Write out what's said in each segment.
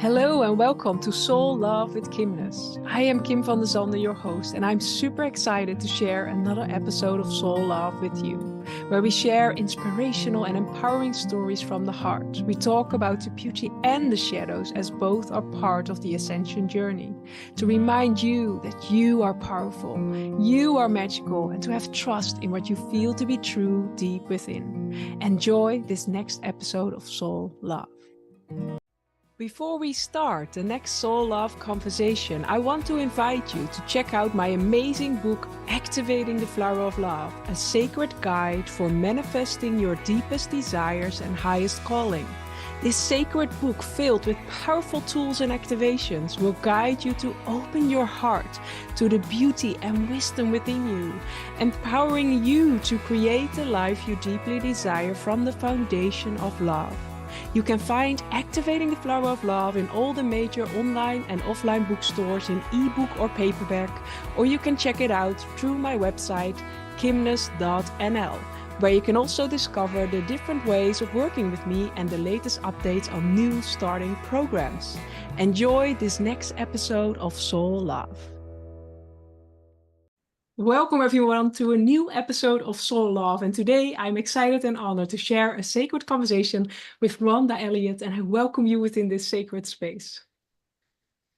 Hello and welcome to Soul Love with Kimness. I am Kim van der Zande, your host, and I'm super excited to share another episode of Soul Love with you, where we share inspirational and empowering stories from the heart. We talk about the beauty and the shadows as both are part of the ascension journey, to remind you that you are powerful, you are magical, and to have trust in what you feel to be true deep within. Enjoy this next episode of Soul Love. Before we start the next Soul Love conversation, I want to invite you to check out my amazing book, Activating the Flower of Love, a sacred guide for manifesting your deepest desires and highest calling. This sacred book, filled with powerful tools and activations, will guide you to open your heart to the beauty and wisdom within you, empowering you to create the life you deeply desire from the foundation of love. You can find Activating the Flower of Love in all the major online and offline bookstores in ebook or paperback, or you can check it out through my website, kimness.nl, where you can also discover the different ways of working with me and the latest updates on new starting programs. Enjoy this next episode of Soul Love. Welcome everyone to a new episode of Soul Love, and today I'm excited and honored to share a sacred conversation with Rhonda Elliott, and I welcome you within this sacred space.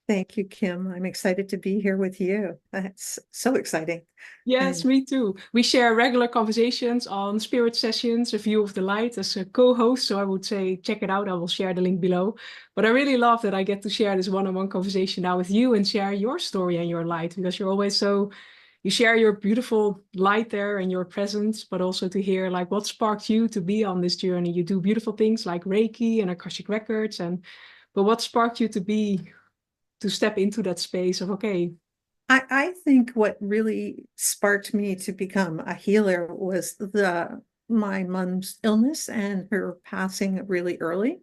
Thank you, Kim. I'm excited to be here with you. That's so exciting. Yes, me too. We share regular conversations on spirit sessions, a view of the light as a co-host, so I would say check it out. I will share the link below. But I really love that I get to share this one-on-one conversation now with you and share your story and your light, because you're always so... You share your beautiful light there and your presence, but also to hear like what sparked you to be on this journey. You do beautiful things like Reiki and Akashic Records, but what sparked you to step into that space of, okay. I think what really sparked me to become a healer was my mom's illness and her passing really early.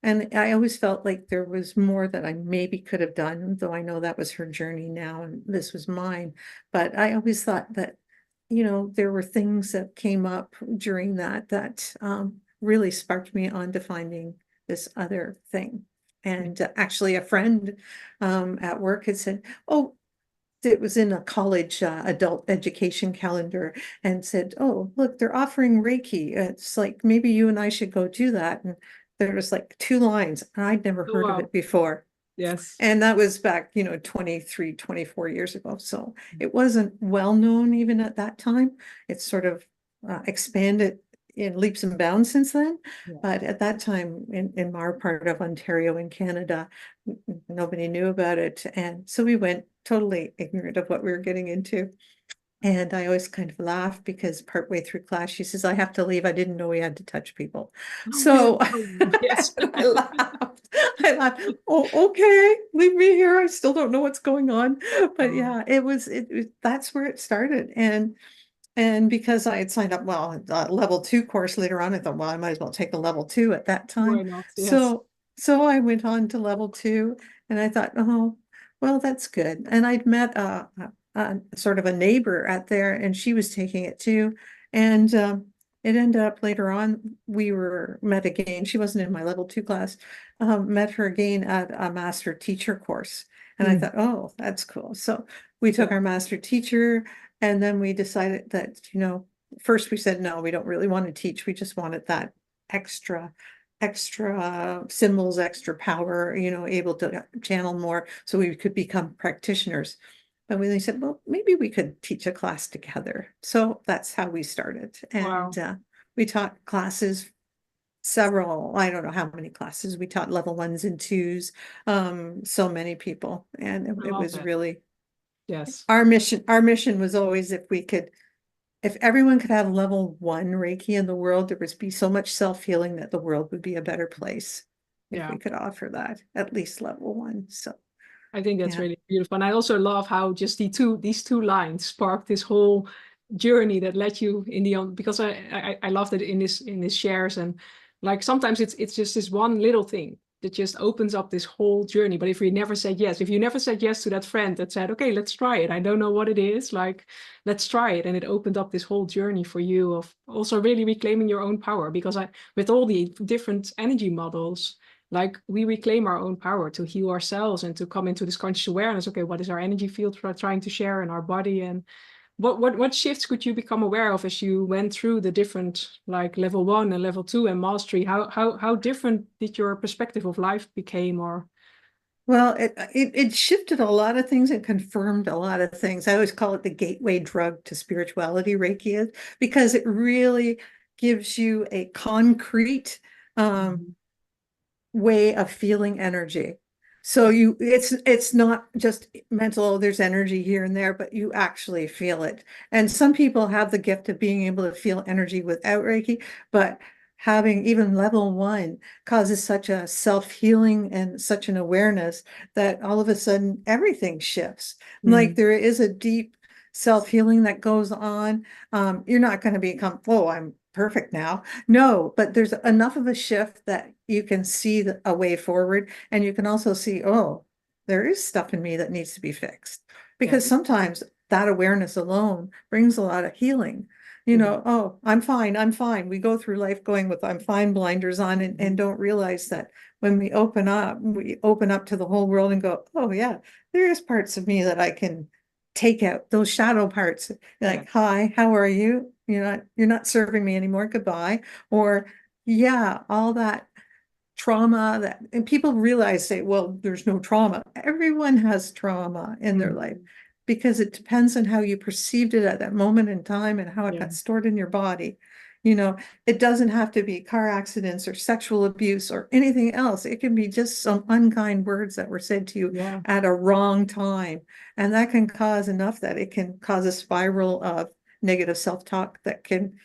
And I always felt like there was more that I maybe could have done, though I know that was her journey now and this was mine. But I always thought that, there were things that came up during that really sparked me on to finding this other thing. And actually a friend at work had said, oh, it was in a college adult education calendar, and said, oh, look, they're offering Reiki. It's like, maybe you and I should go do that. And there was like 2 lines, and I'd never heard of it before. Yes. And that was back, 23, 24 years ago. So it wasn't well known even at that time. It's sort of expanded in leaps and bounds since then. Yeah. But at that time in our part of Ontario in Canada, nobody knew about it. And so we went totally ignorant of what we were getting into. And I always kind of laugh because partway through class, she says, I have to leave. I didn't know we had to touch people. So yes. I laughed. Oh, okay, leave me here. I still don't know what's going on. But yeah, that's where it started. And because I had signed up, a level 2 course later on, I thought, well, I might as well take a level 2 at that time. Why not? Yes. So I went on to level 2, and I thought, oh, well, that's good. And I'd met sort of a neighbor out there, and she was taking it too. And it ended up later on, we were met again. She wasn't in my level 2 class, met her again at a master teacher course. And I thought, oh, that's cool. So we took our master teacher, and then we decided that, first we said, no, we don't really want to teach. We just wanted that extra symbols, extra power, able to channel more so we could become practitioners. But we said, well, maybe we could teach a class together. So that's how we started. And we taught classes, several, I don't know how many classes. We taught level 1s and 2s, so many people. And it was really, yes. Our mission was always, if everyone could have level 1 Reiki in the world, there would be so much self-healing that the world would be a better place if we could offer that, at least level 1. So I think that's really beautiful. And I also love how just these two lines sparked this whole journey that led you in the end, because I love that in this shares, and like sometimes it's just this one little thing that just opens up this whole journey. But if you never said yes to that friend that said, okay, let's try it. I don't know what it is, like, let's try it. And it opened up this whole journey for you of also really reclaiming your own power, because with all the different energy models, like we reclaim our own power to heal ourselves and to come into this conscious awareness. Okay, what is our energy field we're trying to share in our body? And what shifts could you become aware of as you went through the different, like level 1 and level 2 and mastery? How different did your perspective of life became? Or Well, it shifted a lot of things and confirmed a lot of things. I always call it the gateway drug to spirituality, Reiki is, because it really gives you a concrete way of feeling energy. So it's not just mental, there's energy here and there, but you actually feel it. And some people have the gift of being able to feel energy without Reiki, but having even level 1 causes such a self-healing and such an awareness that all of a sudden everything shifts. Like there is a deep self-healing that goes on. You're not going to become, oh, I'm perfect now. No, but there's enough of a shift that you can see a way forward. And you can also see, oh, there is stuff in me that needs to be fixed. Because sometimes that awareness alone brings a lot of healing. You know, oh, I'm fine, I'm fine. We go through life going with I'm fine blinders on and don't realize that when we open up to the whole world and go, oh yeah, there is parts of me that I can take out, those shadow parts. Like, hi, how are you? You're not serving me anymore. Goodbye. Or yeah, all that trauma that, and people realize, say, well, there's no trauma. Everyone has trauma in their life because it depends on how you perceived it at that moment in time and how it got stored in your body. It doesn't have to be car accidents or sexual abuse or anything else. It can be just some unkind words that were said to you at a wrong time. And that can cause enough that it can cause a spiral of negative self-talk that can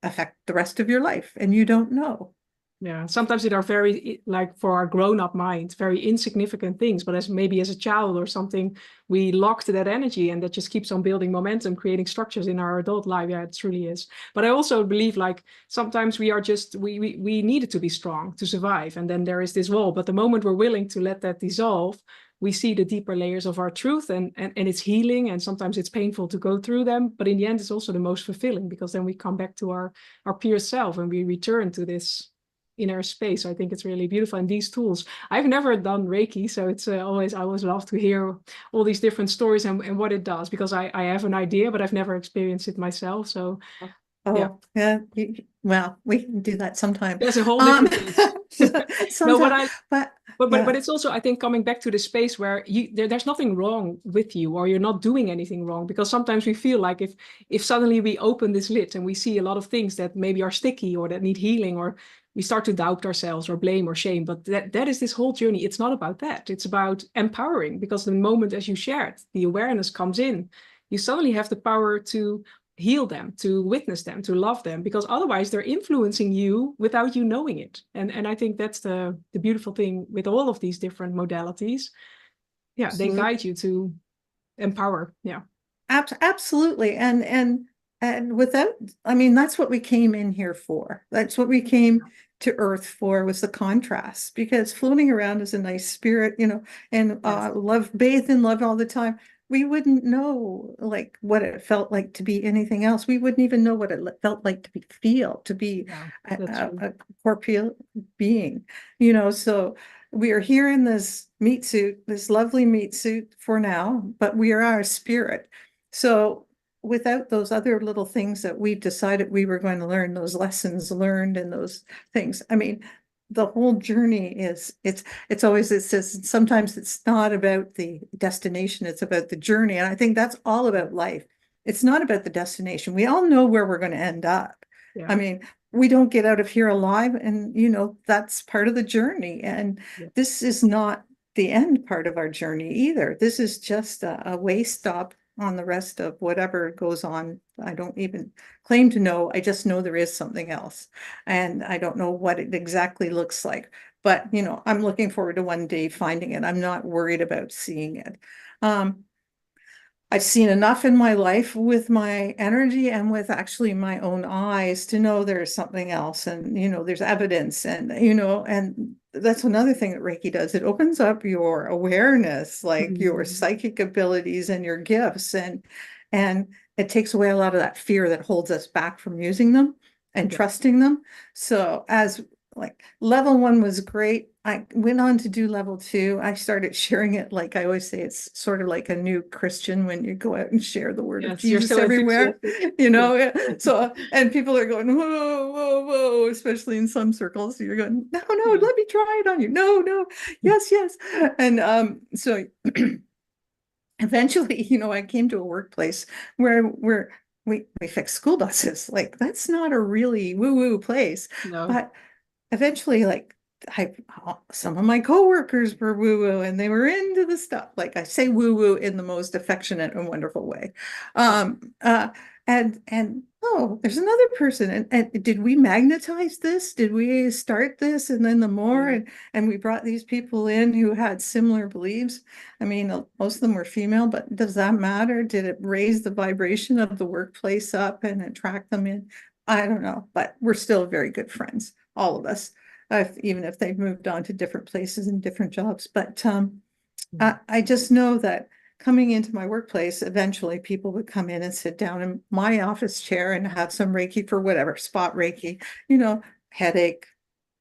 affect the rest of your life, and you don't know. Yeah, sometimes it are very, like for our grown-up mind, very insignificant things, but maybe as a child or something, we locked that energy and that just keeps on building momentum, creating structures in our adult life. Yeah, it truly is. But I also believe like sometimes we are just, we needed to be strong to survive. And then there is this wall, but the moment we're willing to let that dissolve, we see the deeper layers of our truth and it's healing. And sometimes it's painful to go through them, but in the end, it's also the most fulfilling because then we come back to our pure self and we return to this inner space. So I think it's really beautiful. And these tools, I've never done Reiki, so it's I always love to hear all these different stories and what it does, because I have an idea, but I've never experienced it myself. So yeah. Well, we can do that sometime. There's a whole different thing. Sometime, but it's also, I think, coming back to the space where there's nothing wrong with you, or you're not doing anything wrong, because sometimes we feel like if suddenly we open this lid and we see a lot of things that maybe are sticky or that need healing, or we start to doubt ourselves or blame or shame. But that is this whole journey. It's not about that. It's about empowering, because the moment, as you shared, the awareness comes in, you suddenly have the power to heal them, to witness them, to love them, because otherwise they're influencing you without you knowing it. And I think that's the beautiful thing with all of these different modalities. Yeah, absolutely. They guide you to empower. Yeah. Absolutely. And without, I mean, that's what we came in here for. That's what we came to Earth for, was the contrast, because floating around as a nice spirit, and love, bathe in love all the time, we wouldn't know like what it felt like to be anything else. We wouldn't even know what it felt like to be a corporeal being, so we are here in this meat suit, this lovely meat suit for now, but we are our spirit. So without those other little things that we've decided we were going to learn, those lessons learned and those things, I mean, the whole journey it's always, it says sometimes it's not about the destination, it's about the journey. And I think that's all about life. It's not about the destination. We all know where we're going to end up. I mean, we don't get out of here alive, and that's part of the journey. And this is not the end part of our journey either. This is just a way stop on the rest of whatever goes on. I don't even claim to know. I just know there is something else. And I don't know what it exactly looks like. But, I'm looking forward to one day finding it. I'm not worried about seeing it. I've seen enough in my life with my energy and with actually my own eyes to know there's something else, and there's evidence, and and that's another thing that Reiki does. It opens up your awareness, like your psychic abilities and your gifts, and it takes away a lot of that fear that holds us back from using them and trusting them. So as like level 1 was great. I went on to do level 2. I started sharing it. Like I always say, it's sort of like a new Christian when you go out and share the word of Yes, you're Jesus so everywhere, enthusiastic. you Yes. know. So, and people are going, whoa, whoa, whoa, especially in some circles. You're going, no, no, Yeah. let me try it on you. No, no, yes, yes. And so eventually, I came to a workplace where we fix school buses. Like that's not a really woo-woo place. No. But eventually, like I some of my coworkers were woo-woo and they were into the stuff. Like I say woo-woo in the most affectionate and wonderful way. Yeah. Um, and oh, there's another person. And did we magnetize this? Did we start this? And then the more Yeah. and we brought these people in who had similar beliefs. I mean, most of them were female, but does that matter? Did it raise the vibration of the workplace up and attract them in? I don't know, but we're still very good friends, all of us, even if they've moved on to different places and different jobs. But I just know that coming into my workplace, eventually people would come in and sit down in my office chair and have some Reiki for whatever, spot Reiki, headache,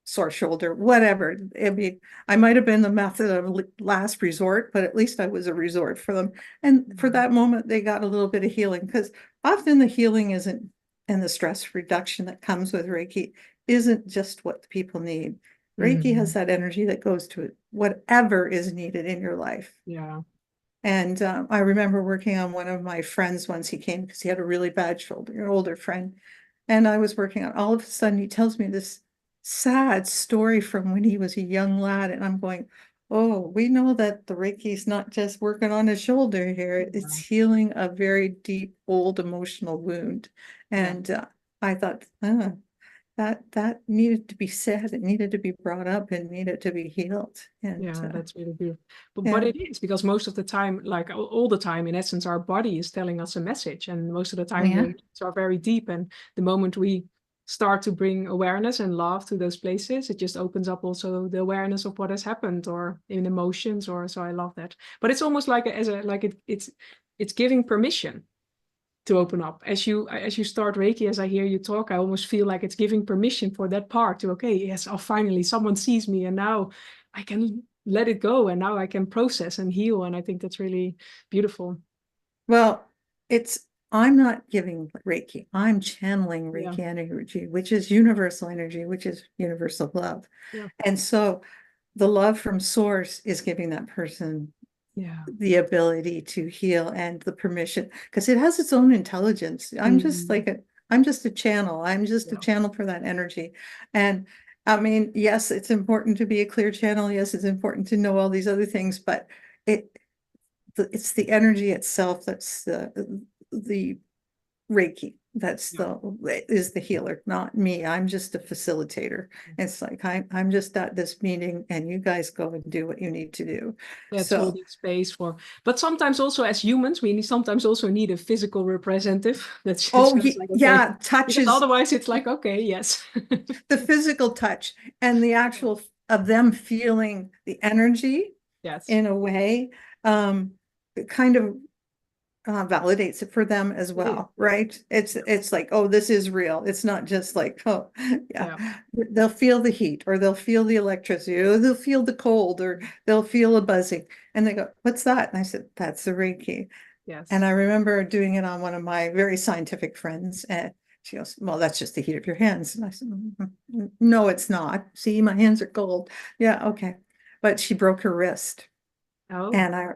sore shoulder, whatever. I mean, I might have been the method of last resort, but at least I was a resort for them. And for that moment, they got a little bit of healing because often the healing isn't, and the stress reduction that comes with Reiki isn't just what the people need. Reiki has Mhm. that energy that goes to whatever is needed in your life. Yeah. And I remember working on one of my friends once. He came because he had a really bad shoulder, an older friend. And I was working on, all of a sudden, he tells me this sad story from when he was a young lad. And I'm going, oh, we know that the Reiki's not just working on his shoulder here, it's Yeah. healing a very deep, old emotional wound. Yeah. And I thought, that needed to be said, it needed to be brought up and needed to be healed. And Yeah, that's really beautiful. But yeah, it is because most of the time, like all the time, in essence, our body is telling us a message, and most of the time the yeah. emotions are very deep. And the moment we start to bring awareness and love to those places, it just opens up also the awareness of what has happened, or in emotions, or so. I love that. But it's almost like it's giving permission to open up as you start Reiki. As I hear you talk, I almost feel like it's giving permission for that part to, okay, yes, oh, finally someone sees me, and now I can let it go, and now I can process and heal. And I think that's really beautiful. Well, I'm not giving Reiki. I'm channeling Yeah. Reiki energy, which is universal energy, which is universal love. Yeah. And so the love from source is giving that person Yeah. the ability to heal and the permission because it has its own intelligence. Mm. I'm just a channel. I'm just a Yeah. channel for that energy. And I mean, yes, it's important to be a clear channel. Yes, it's important to know all these other things, but it it's the energy itself that's the Reiki. That's Yeah. the healer, not me. I'm just a facilitator. It's like I'm just at this meeting and you guys go and do what you need to do. That's So holding space for, but sometimes also as humans we sometimes also need a physical representative that oh shows like, okay, yeah, touch because is otherwise it's like, okay, yes. the physical touch and the actual of them feeling the energy Yes. in a way it kind of validates it for them as It is. well, right? It's like, oh, this is real. It's not just like, oh, yeah. Yeah. They'll feel the heat, or they'll feel the electricity, or they'll feel the cold, or they'll feel a buzzing, and they go, "What's that?" And I said, "That's the Reiki." And Yes. I remember doing it on one of my very scientific friends, and she goes, "Well, that's just the heat of your hands." And I said, "No, it's not. See, my hands are cold." Yeah, okay. But she broke her wrist Oh. and I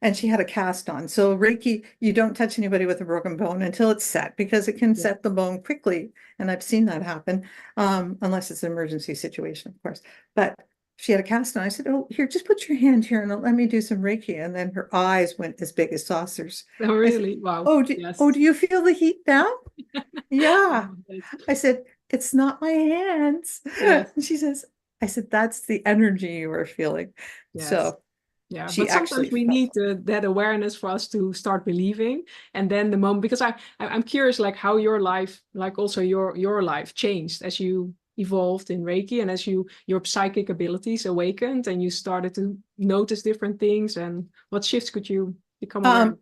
and she had a cast on. So Reiki, you don't touch anybody with a broken bone until it's set because it can Yeah. set the bone quickly. And I've seen that happen, unless it's an emergency situation, of course. But she had a cast on. I said, "Oh, here, just put your hand here and let me do some Reiki." And then her eyes went as big as saucers. Oh, I said, really? Wow. "Oh, Yes. do you feel the heat now?" I Yeah. love that. I said, "It's not my hands." Yes. And she says, I said, "That's the energy you are feeling." Yes. So Yeah, she but sometimes actually we felt. need that awareness for us to start believing, and then the moment, because I'm curious, like how your life, like also your life changed as you evolved in Reiki, and as your psychic abilities awakened, and you started to notice different things, and what shifts could you become aware of? Um,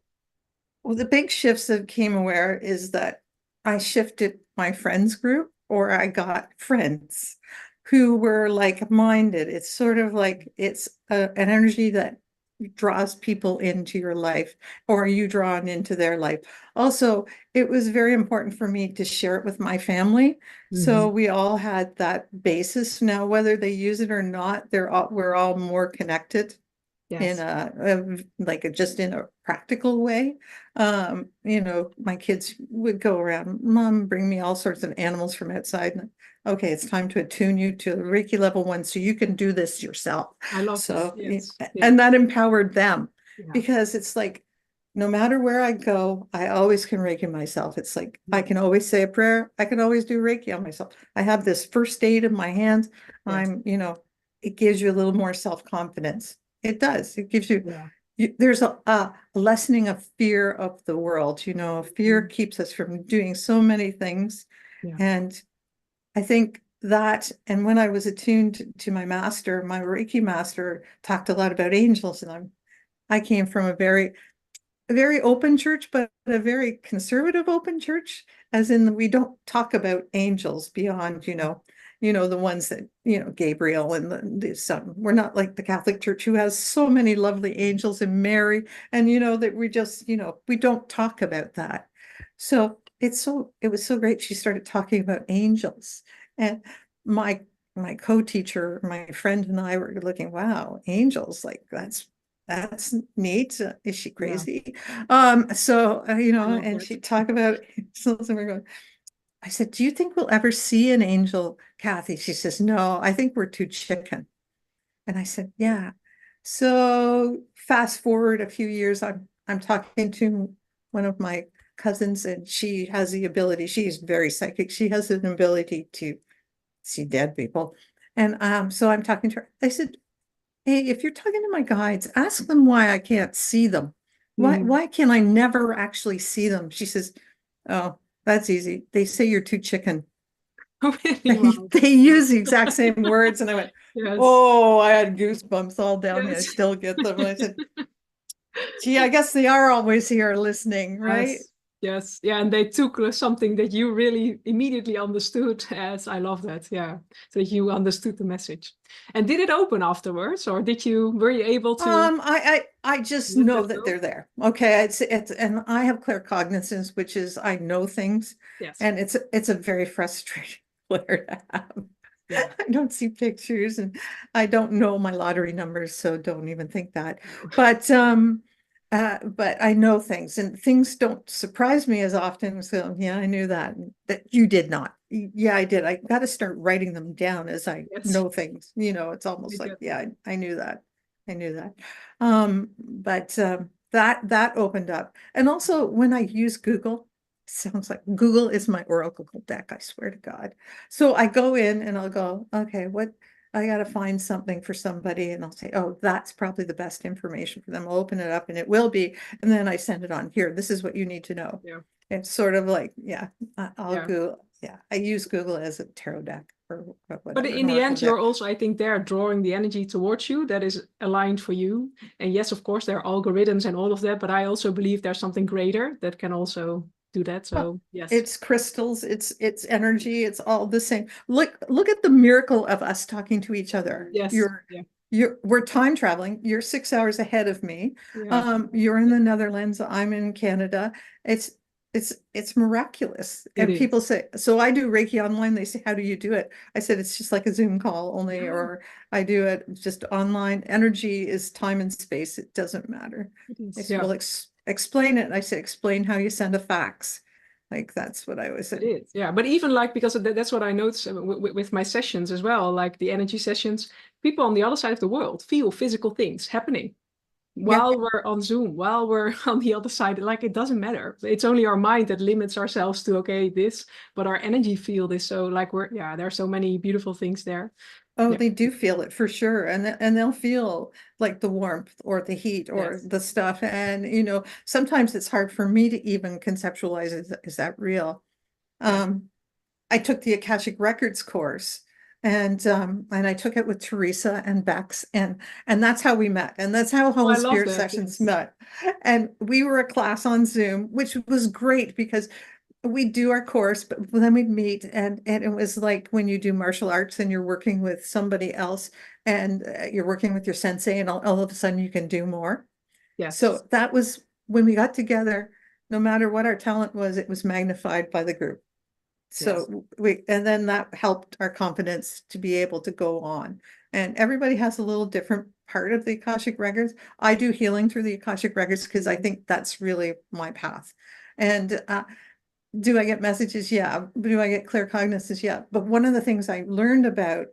well, the big shifts that came aware is that I shifted my friends group or I got friends. who were like-minded. It's sort of like it's an energy that draws people into your life, or you drawn into their life. Also, it was very important for me to share it with my family. So we all had that basis. Now, whether they use it or not, we're all more connected in Yes. just in a practical way. My kids would go around, Mom, bring me all sorts of animals from outside. And, okay, it's time to attune you to Reiki level 1 so you can do this yourself. I love that. So, Yes. Yeah. and that empowered them, Yeah. because it's like, no matter where I go, I always can Reiki myself. It's like, I can always say a prayer. I can always do Reiki on myself. I have this first aid in my hands. Yes. It gives you a little more self-confidence. It does. It gives Yeah. there's a lessening of fear of the world. Fear keeps us from doing so many things. Yeah. And I think that, and when I was attuned to my master, my Reiki master talked a lot about angels, and I came from a very open church, but a very conservative open church, as in we don't talk about angels beyond, the ones that, Gabriel and the son. We're not like the Catholic Church, who has so many lovely angels, and Mary, and that we just, we don't talk about that. So it was so great. She started talking about angels, and my co-teacher, my friend, and I were looking, wow, angels, like that's neat. Is she Yeah. crazy? And she'd talk about angels, and we're going, I said, do you think we'll ever see an angel, Kathy? She says, no, I think we're too chicken. And I said, yeah. So fast forward a few years, I'm talking to one of my cousins, and she has the ability, she's very psychic. She has an ability to see dead people. And so I'm talking to her. I said, hey, if you're talking to my guides, ask them why I can't see them. Why can I never actually see them? She says, oh, that's easy. They say you're too chicken. Really? Wow. They use the exact same words. And I went, Yes. oh, I had goosebumps all down me. I Yes. still get them. And I said, gee, I guess they are always here listening, right? Yes. Yes. Yeah. And they took something that you really immediately understood as, I love that. Yeah. So you understood the message. And did it open afterwards, or were you able to I just let know that that go? they're there. Okay. And I have claircognizance, which is I know things, Yes. and it's a very frustrating clair to have. Yeah. I don't see pictures, and I don't know my lottery numbers, so don't even think that. No. But I know things, and things don't surprise me as often. So yeah, I knew that you did not. Yeah, I did. I got to start writing them down as I Yes. know things. It's almost You like, get that. yeah, I knew that. I knew that. But that opened up. And also when I use Google, sounds like Google is my oracle deck, I swear to God. So I go in and I'll go, okay, what I got to find something for somebody, and I'll say, oh, that's probably the best information for them. I'll open it up and it will be, and then I send it on here. This is what you need to know. Yeah. It's sort of like, yeah, I'll Yeah. go. Yeah, I use Google as a tarot deck or But whatever, an in the oracle end, you're deck. also, I think, there drawing the energy towards you that is aligned for you. And yes, of course, there are algorithms and all of that, but I also believe there's something greater that can also do that. Well, So yes. it's crystals, it's energy, it's all the same. Look at the miracle of us talking to each other. Yes. Yeah. We're time traveling. You're 6 hours ahead of me. Yeah. You're in the Netherlands, I'm in Canada. It's miraculous. It And is. people say, so I do Reiki online. They say, how do you do it? I said, it's just like a Zoom call only, Yeah, or I do it just online. Energy is time and space. It doesn't matter. it They is. said, Yeah. well, explain it. I said, explain how you send a fax. Like that's what I was It saying. is, yeah. But even like, because that's what I notice with my sessions as well, like the energy sessions, people on the other side of the world feel physical things happening Yeah. while we're on Zoom, while we're on the other side. Like, it doesn't matter. It's only our mind that limits ourselves to, okay, this, but our energy field is so like there are so many beautiful things there. Oh, Yeah. they do feel it for sure. And they'll feel like the warmth or the heat or Yes. the stuff. And, sometimes it's hard for me to even conceptualize, is that real? Yeah. I took the Akashic Records course, and I took it with Teresa and Bex, and that's how we met. And that's how Oh, Holy I love Spirit that. Sessions Yes. met. And we were a class on Zoom, which was great because we do our course, but then we'd meet, and it was like when you do martial arts and you're working with somebody else, and you're working with your sensei, and all of a sudden you can do more. Yes. So that was when we got together. No matter what our talent was, it was magnified by the group. Yes. So and then that helped our confidence to be able to go on. And everybody has a little different part of the Akashic Records. I do healing through the Akashic Records because I think that's really my path. And do I get messages? Yeah. Do I get clear cognizance? Yeah. But one of the things I learned about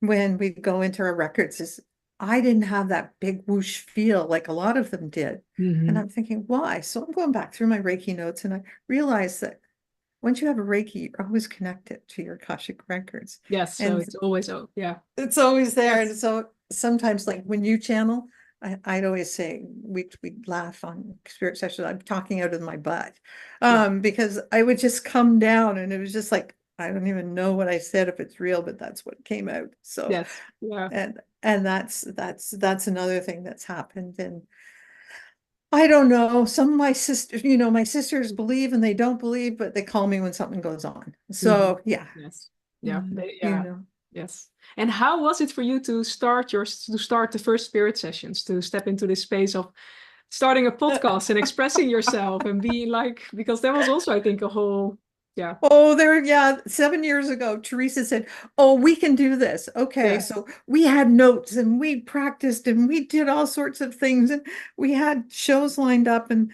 when we go into our records is I didn't have that big whoosh feel like a lot of them did. And I'm thinking, why? So I'm going back through my Reiki notes, and I realized that once you have a Reiki, you're always connected to your Akashic records. Yes. So And it's always, oh, yeah. it's always there. Yes. And so sometimes, like when you channel, I'd always say we'd laugh on spirit sessions. I'm talking out of my butt. Yeah. Because I would just come down, and it was just like I don't even know what I said if it's real, but that's what came out. So Yes. Yeah. and that's another thing that's happened. And I don't know. Some of my sisters, my sisters believe and they don't believe, but they call me when something goes on. So yeah, Yes. Yeah. you Yeah. know. Yes. And how was it for you to start the first spirit sessions, to step into this space of starting a podcast and expressing yourself and being like, because that was also, I think, a whole, yeah. Oh, yeah, 7 years ago, Teresa said, "Oh, we can do this." Okay, Yes. so we had notes and we practiced and we did all sorts of things, and we had shows lined up, and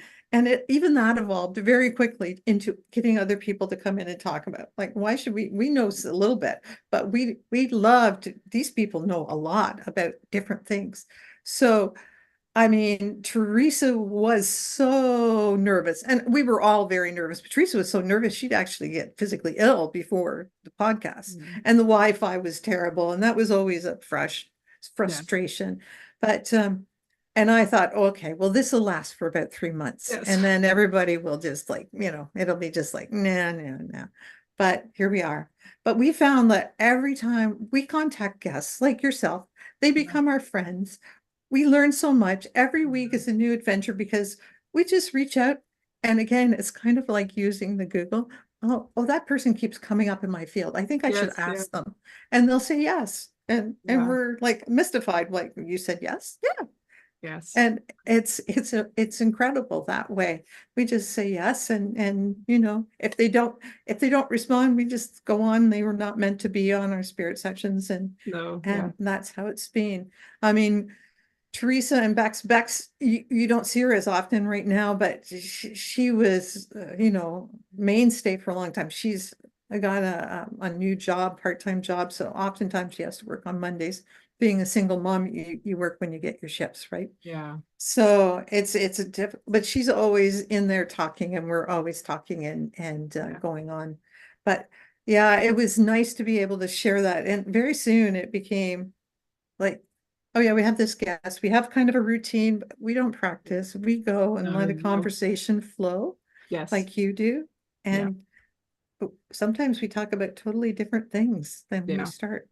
even that evolved very quickly into getting other people to come in and talk about, like, why should we know a little bit, but we loved these people know a lot about different things. So I mean, Teresa was so nervous, and we were all very nervous. But Teresa was so nervous she'd actually get physically ill before the podcast, and the Wi-Fi was terrible, and that was always a Yeah. frustration. But and I thought, oh, okay, well, this will last for about 3 months, Yes. and then everybody will just like, it'll be just like, nah, nah, nah. But here we are. But we found that every time we contact guests like yourself, they Yeah. become our friends. We learn so much. Every week is a new adventure because we just reach out. And again, it's kind of like using the Google. Oh, that person keeps coming up in my field. I think I should Yes. Yeah. ask them. And they'll say yes. And Yeah. we're like mystified, like you said yes. Yeah. Yes. And it's incredible that way. We just say yes, and if they don't respond, we just go on. They were not meant to be on our spirit sessions, and No. Yeah. and that's how it's been. I mean, Teresa and Bex, you don't see her as often right now, but she was, mainstay for a long time. She's got a new job, part-time job, so oftentimes she has to work on Mondays. Being a single mom, you work when you get your shifts, right? Yeah. So it's a but she's always in there talking, and we're always talking and Yeah. going on. But yeah, it was nice to be able to share that. And very soon it became like, oh yeah, we have this guest. We have kind of a routine, but we don't practice. We go and No. let a No. conversation flow Yes. like you do. Yeah. And sometimes we talk about totally different things than we Yeah. start.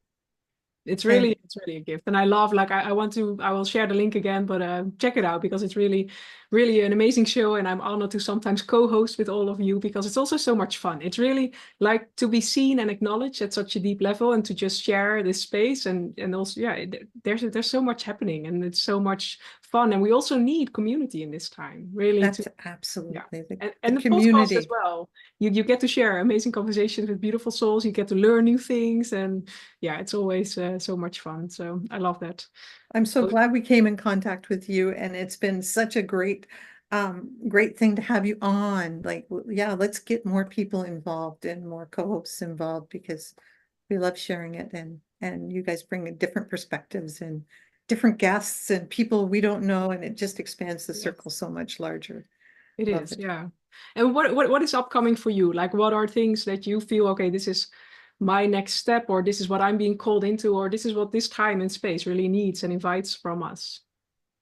It's And really a gift, and I love, like, I will share the link again, but check it out because it's really an amazing show, and I'm honored to sometimes co-host with all of you because it's also so much fun. It's really like to be seen and acknowledged at such a deep level, and to just share this space, and also, yeah, there's so much happening, and it's so much fun, and we also need community in this time, really, to, that's yeah. absolutely the And the podcast as community. well. You get to share amazing conversations with beautiful souls. You get to learn new things, and yeah, it's always so much fun. So I love that. I'm so So glad we came in contact with you, and it's been such a great thing to have you on. Like, yeah, let's get more people involved and more co-hosts involved because we love sharing it, and you guys bring in different perspectives and different guests and people we don't know, and it just expands the yes, circle so much larger. it Love is. it. Yeah. And what is upcoming for you? Like, what are things that you feel, okay, this is my next step, or this is what I'm being called into, or this is what this time and space really needs and invites from us?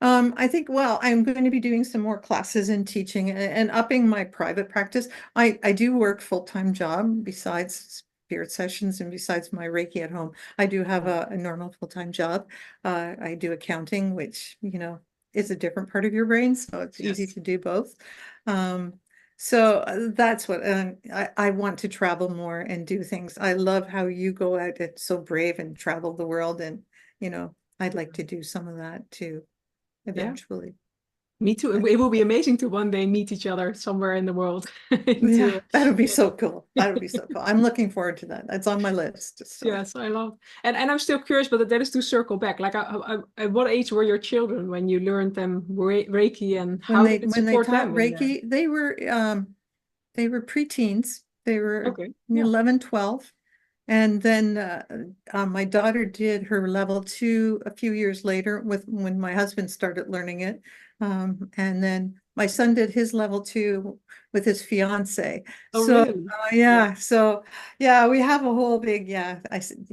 I think, well, I'm going to be doing some more classes and teaching and upping my private practice. I do work full-time job besides spirit sessions and besides my Reiki at home. I do have a normal full-time job. I do accounting, which, is a different part of your brain, so it's easy Yes. to do both. Um, So that's what I want to travel more and do things. I love how you go out and so brave and travel the world. And, I'd like to do some of that too, Yeah, eventually. me too. But It will be amazing to one day meet each other somewhere in the world. yeah, into, that would be so cool. That would be so cool. I'm looking forward to that. That's on my list. So Yes, I love. And I'm still curious, but that is to circle back. Like, at what age were your children when you learned them Reiki, and when how they did it when they support taught them in their? Reiki, they were preteens. They were Okay, yeah. 11, 12. And then my daughter did her level 2 a few years later with when my husband started learning it. And then my son did his level 2 with his fiance. Oh, So really? Yeah. yeah, so yeah, we have a whole big yeah.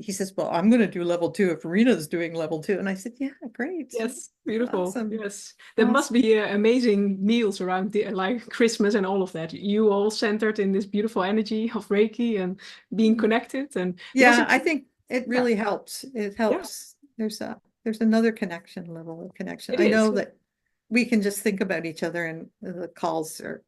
He says, "Well, I'm going to do level 2 if Rena's doing level 2," and I said, "Yeah, great, Yes, beautiful. awesome, Yes, there must awesome." be amazing meals around like Christmas and all of that. You all centered in this beautiful energy of Reiki and being connected, and because Yeah, it, I think it yeah, really helps. It yeah, helps. There's another connection, level of connection. it I is. know that we can just think about each other and the calls are,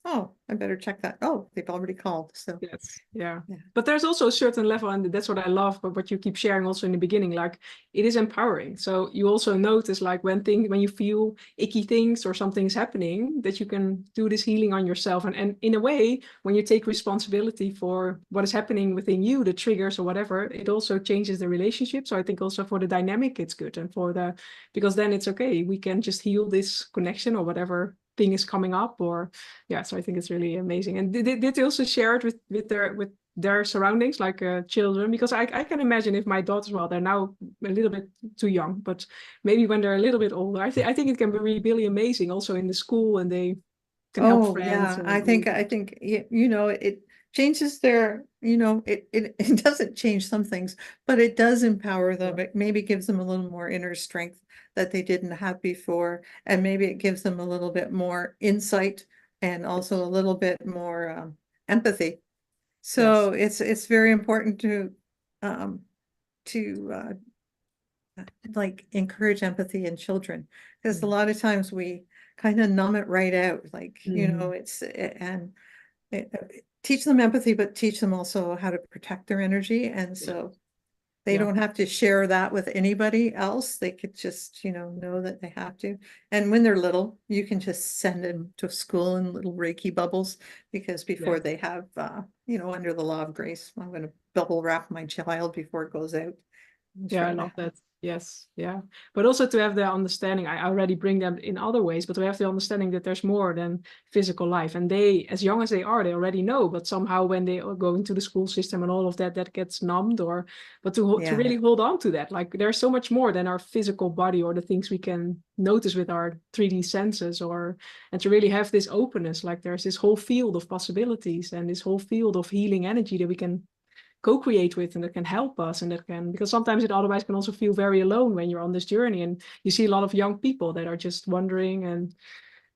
oh, I better check that. Oh, they've already called. So Yes, yeah. yeah. But there's also a certain level, and that's what I love, but what you keep sharing also in the beginning, like it is empowering. So you also notice like when you feel icky things or something is happening, that you can do this healing on yourself. And in a way, when you take responsibility for what is happening within you, the triggers or whatever, it also changes the relationship. So I think also for the dynamic, it's good. And because then it's okay, we can just heal this connection or whatever thing is coming up, or yeah, so I think it's really amazing. And did they also share it with their surroundings, like children? Because I can imagine if my daughters, well, they're now a little bit too young, but maybe when they're a little bit older, I think it can be really, really amazing also in the school, and they can help Oh friends yeah, and I all think of I that. think it changes their, it doesn't change some things, but it does empower Yeah. them. It maybe gives them a little more inner strength that they didn't have before, and maybe it gives them a little bit more insight and also a little bit more empathy. Yes. So it's very important um to like encourage empathy in children, because a Mhm. lot of times we kind of numb it right out, like, Mhm. and teach them empathy, but teach them also how to protect their energy. And Yeah. so they Yeah. don't have to share that with anybody else. They could just, know that they have to. And when they're little, you can just send them to school in little Reiki bubbles, because Yeah. before they have, under the law of grace, I'm going to bubble wrap my child before it goes out and Yeah, I try to love have. that. Yes, yeah. But also to have the understanding, I already bring them in other ways, but to have the understanding that there's more than physical life. And they, as young as they are, they already know, but somehow when they go into the school system and all of that, that gets numbed, but to Yeah, really hold on to that, like there's so much more than our physical body or the things we can notice with our 3D senses, and to really have this openness, like there's this whole field of possibilities and this whole field of healing energy that we can co-create with, and that can help us, and that can, because sometimes it otherwise can also feel very alone when you're on this journey and you see a lot of young people that are just wondering, and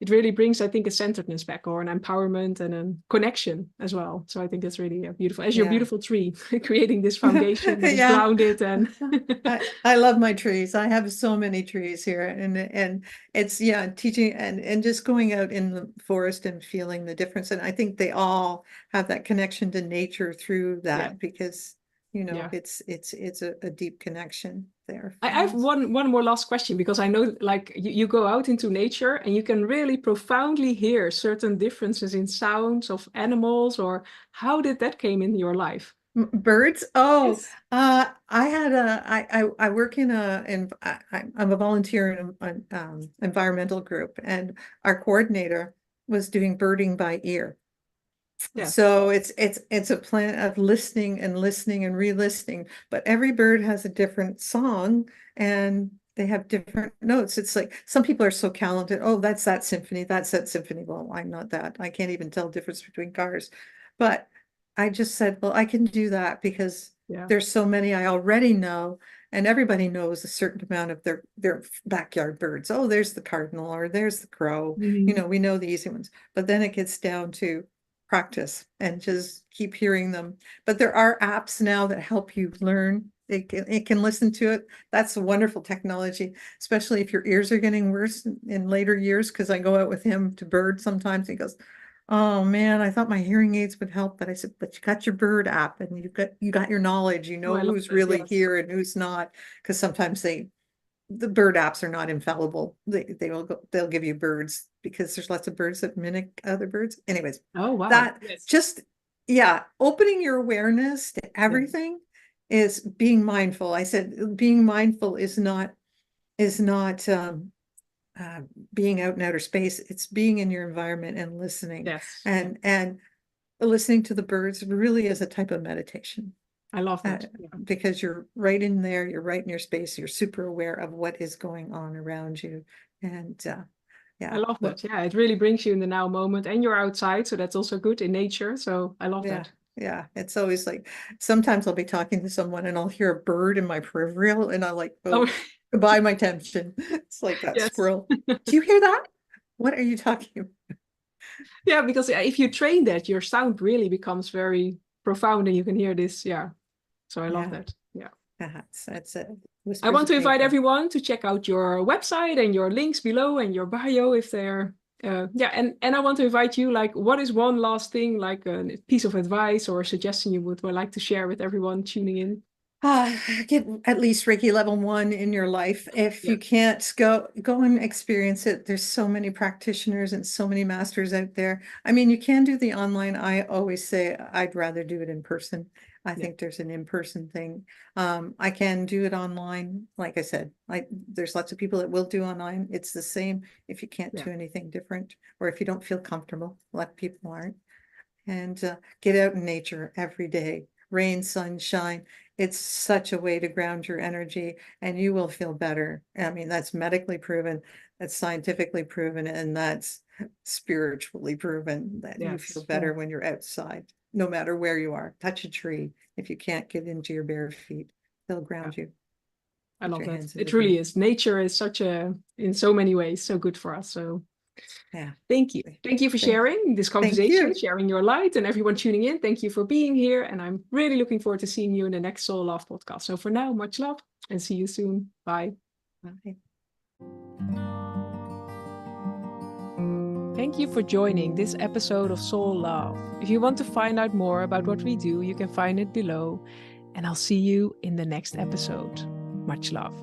it really brings, I think, a centeredness back, or an empowerment and a connection as well. So I think that's really beautiful, as your yeah. beautiful tree creating this foundation that is Yeah. grounded and I love my trees. I have so many trees here, and it's, yeah, teaching and just going out in the forest and feeling the difference. And I think they all have that connection to nature through yeah, that, because yeah. it's a deep connection there I from have us. one more last question, because I know like you go out into nature and you can really profoundly hear certain differences in sounds of animals, or how did that came in your life? Birds? Oh, Yes. I had I work I'm a volunteer in an environmental group, and our coordinator was doing birding by ear. Yes. So it's a plan of listening and listening and re-listening, but every bird has a different song and they have different notes. It's like some people are so talented. Oh, that's that symphony. That's that symphony. Well, I'm not that. I can't even tell the difference between cars. But I just said, well, I can do that because Yeah. there's so many I already know, and everybody knows a certain amount of their backyard birds. Oh, there's the cardinal or there's the crow. Mhm. We know the easy ones. But then it gets down to practice and just keep hearing them. But there are apps now that help you learn. It can listen to it. That's a wonderful technology, especially if your ears are getting worse in later years. Because I go out with him to bird sometimes. He goes, oh man, I thought my hearing aids would help, but I said, but you got your bird app and you got your knowledge, you Oh, know I love who's that. really Yes. here and who's not. Because sometimes the bird apps are not infallible. They'll give you birds because there's lots of birds that mimic other birds. Anyways, Oh, wow. that Yes. just, yeah, opening your awareness to Yeah. everything is being mindful. I said being mindful is not being out in outer space. It's being in your environment and listening, Yes. Yeah. and listening to the birds really is a type of meditation. I love uh, that. Yeah. because you're right in there, you're right in your space, you're super aware of what is going on around you. And I yeah, love well, that. Yeah. It really brings you in the now moment, and you're outside. So that's also good in nature. So I love yeah, that. yeah. It's always like sometimes I'll be talking to someone and I'll hear a bird in my peripheral and I like, Oh, oh, goodbye, my tension. It's like that yes. squirrel. Do you hear that? What are you talking about? Yeah. Because if you train that, your sound really becomes very profound and you can hear this. Yeah. So I love Yeah, that. Yeah. that's it. I Whispers want of to invite nature. everyone to check out your website and your links below and your bio if they're yeah, and I want to invite you, like, what is one last thing, like a piece of advice or a suggestion you would like to share with everyone tuning in? Get at least Reiki level 1 in your life. If you Yes. can't go and experience it. There's so many practitioners and so many masters out there. I mean, you can do the online. I always say I'd rather do it in person. I Yeah. think there's an in-person thing. I can do it online. Like I said, there's lots of people that will do online. It's the same if you can't Yeah. do anything different or if you don't feel comfortable. A lot of people aren't. And get out in nature every day, rain, sunshine. It's such a way to ground your energy and you will feel better. I mean, that's medically proven, that's scientifically proven, and that's spiritually proven that you feel Yes. Yeah. better when you're outside, no matter where you are. Touch a tree. If you can't get into your bare feet, they'll Yeah. ground you. I Put love your that. hands in the It really dirt. is. Nature is such a, in so many ways, so good for us. So Yeah. thank you. Thank you for Thank, sharing this thank conversation, you. sharing your light, and everyone tuning in. Thank you for being here. And I'm really looking forward to seeing you in the next Soul Love podcast. So for now, much love and see you soon. Bye. Bye. Thank you for joining this episode of Soul Love. If you want to find out more about what we do, you can find it below. And I'll see you in the next episode. Much love.